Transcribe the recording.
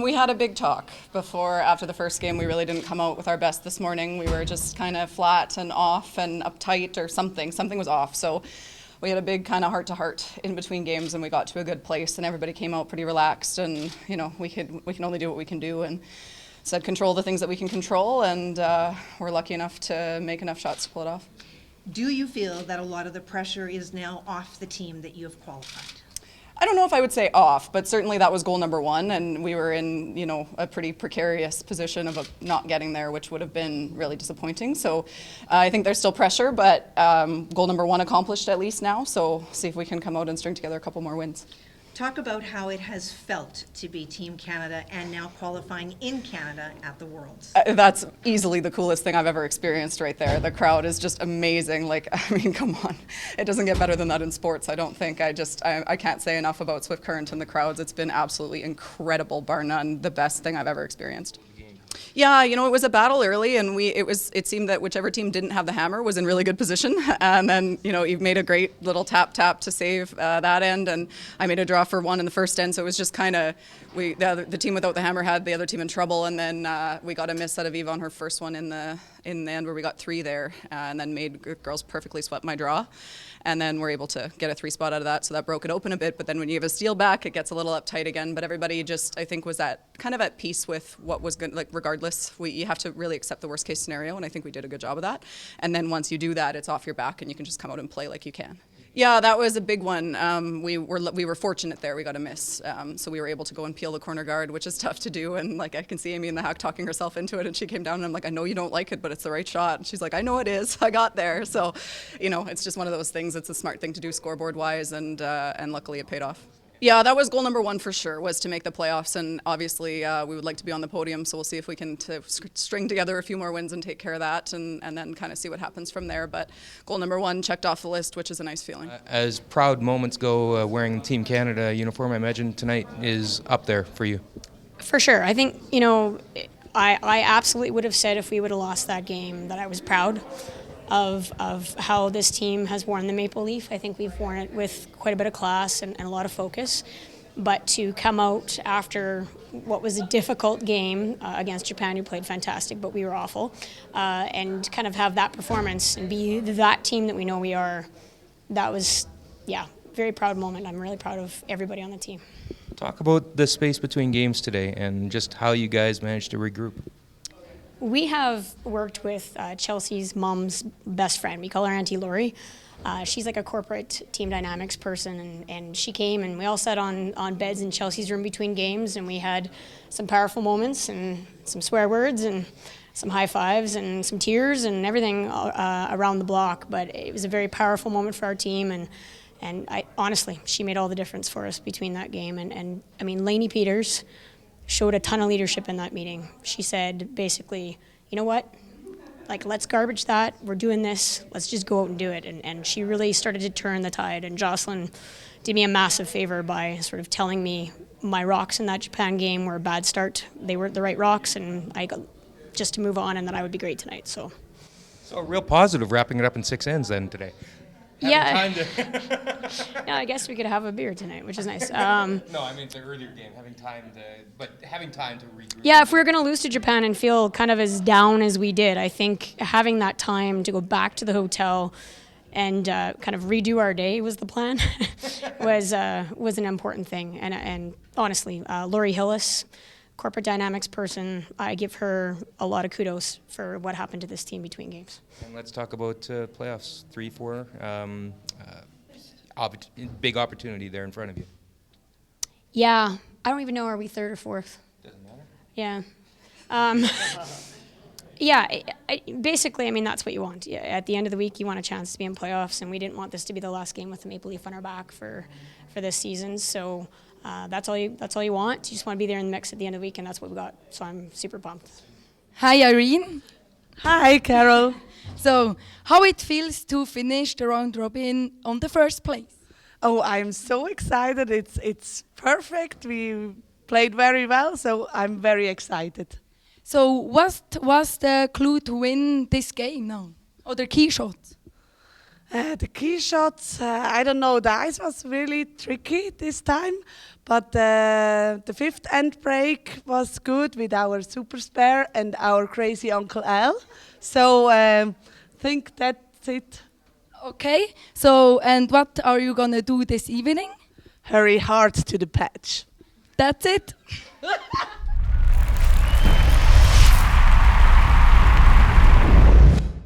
We had a big talk after the first game. We really didn't come out with our best this morning. We were just kind of flat and off and uptight or something. Something was off. So we had a big kind of heart-to-heart in between games, and we got to a good place, and everybody came out pretty relaxed, and we can only do what we can do, and said control the things that we can control, and we're lucky enough to make enough shots to pull it off. Do you feel that a lot of the pressure is now off the team that you have qualified? I don't know if I would say off, but certainly that was goal number one, and we were in, a pretty precarious position of not getting there, which would have been really disappointing. So I think there's still pressure, but goal number one accomplished at least now, so see if we can come out and string together a couple more wins. Talk about how it has felt to be Team Canada and now qualifying in Canada at the Worlds. That's easily the coolest thing I've ever experienced right there. The crowd is just amazing. Come on. It doesn't get better than that in sports, I don't think. I can't say enough about Swift Current and the crowds. It's been absolutely incredible, bar none, the best thing I've ever experienced. Yeah, it was a battle early, and it seemed that whichever team didn't have the hammer was in really good position. And then, you've made a great little tap to save that end, and I made a draw for one in the first end. So it was just kind of the team without the hammer had the other team in trouble, and then we got a miss out of Eva on her first one in the end where we got three there, and then made girls perfectly swept my draw. And then we're able to get a 3 spot out of that, so that broke it open a bit. But then when you have a steal back, it gets a little uptight again. But everybody just, I think, was kind of at peace with what was going. Regardless, you have to really accept the worst case scenario, and I think we did a good job of that. And then once you do that, it's off your back, and you can just come out and play like you can. Yeah, that was a big one. We were fortunate there. We got a miss, so we were able to go and peel the corner guard, which is tough to do. And I can see Amy in the hack talking herself into it, and she came down, and I'm like, I know you don't like it, but it's the right shot. And she's like, I know it is. I got there. So, it's just one of those things. It's a smart thing to do scoreboard wise, and luckily it paid off. Yeah, that was goal number one for sure, was to make the playoffs, and obviously we would like to be on the podium, so we'll see if we can string together a few more wins and take care of that, and then kind of see what happens from there. But goal number one checked off the list, which is a nice feeling. As proud moments go, wearing Team Canada uniform, I imagine tonight is up there for you. For sure. I think, I absolutely would have said if we would have lost that game that I was proud of how this team has worn the Maple Leaf. I think we've worn it with quite a bit of class and a lot of focus. But to come out after what was a difficult game against Japan, who played fantastic, but we were awful, and kind of have that performance and be that team that we know we are, that was, very proud moment. I'm really proud of everybody on the team. Talk about the space between games today and just how you guys managed to regroup. We have worked with Chelsea's mom's best friend. We call her Auntie Lori. She's like a corporate team dynamics person, and she came, and we all sat on beds in Chelsea's room between games, and we had some powerful moments and some swear words and some high fives and some tears and everything around the block. But it was a very powerful moment for our team, and honestly, she made all the difference for us between that game. And I mean, Lainey Peters showed a ton of leadership in that meeting. She said, basically, you know what? Let's garbage that. We're doing this. Let's just go out and do it. And she really started to turn the tide. And Jocelyn did me a massive favor by sort of telling me my rocks in that Japan game were a bad start. They weren't the right rocks, and I got just to move on, and that I would be great tonight. So a real positive, wrapping it up in 6 ends then today. Yeah. No, I guess we could have a beer tonight, which is nice. No, I mean it's an earlier game, having time to regroup. Yeah, if we were going to lose to Japan and feel kind of as down as we did, I think having that time to go back to the hotel and kind of redo our day was the plan. was an important thing. And honestly, Lori Hillis, corporate dynamics person, I give her a lot of kudos for what happened to this team between games. And let's talk about playoffs, 3-4. Big opportunity there in front of you. Yeah, I don't even know, are we third or fourth? Doesn't matter. Yeah. Basically, I mean, that's what you want. Yeah, at the end of the week, you want a chance to be in playoffs, and we didn't want this to be the last game with the Maple Leaf on our back for this season. So that's all you want. You just want to be there in the mix at the end of the week, and that's what we got. So I'm super pumped. Hi, Irene. Hi, Carole. So, how it feels to finish the round robin on the first place? Oh, I'm so excited. It's perfect. We played very well, so I'm very excited. So, what was the clue to win this game now? Or the key shots? The key shots, I don't know, the ice was really tricky this time, but the fifth end break was good with our super spare and our crazy Uncle Al. So I think that's it. Okay, so and what are you gonna do this evening? Hurry hard to the patch. That's it?